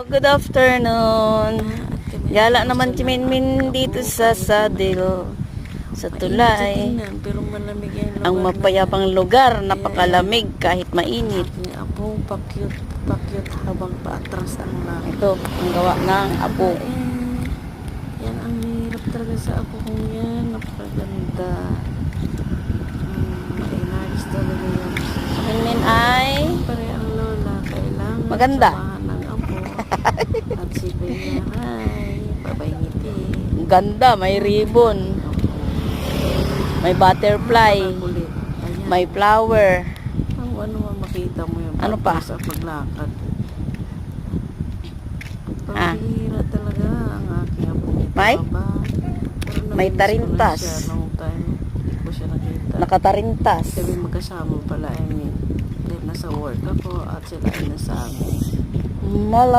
Good afternoon. Gala naman si Minmin dito sa Saddle, sa tulay. Pero malamig yan. Ang mapayapang lugar, napakalamig kahit mainit. Apo, pakyut habang paatras ang laki. Ito, ang gawa ng apo. Yan ang hirap talaga sa apo kong yan. Napakaganda. Mainayos talaga yan. Minmin ay Pare ang lola, kailangan maganda. samahan ng apo. At si Bea, hi, babay ngiti. Ang ganda, may ribbon, may butterfly, Kulit. Ayan. may flower. Ano man makita mo yun. Ano pa? Sa paglakad. Ah. Pambihira talaga ang aking apo. May? Pero May namiss ko na tarintas. siya nung time. Hindi ko siya nakita. Nakatarintas. Sabi magkasama pala, I mean. Dahil nasa work ako at sila ay nasa amin.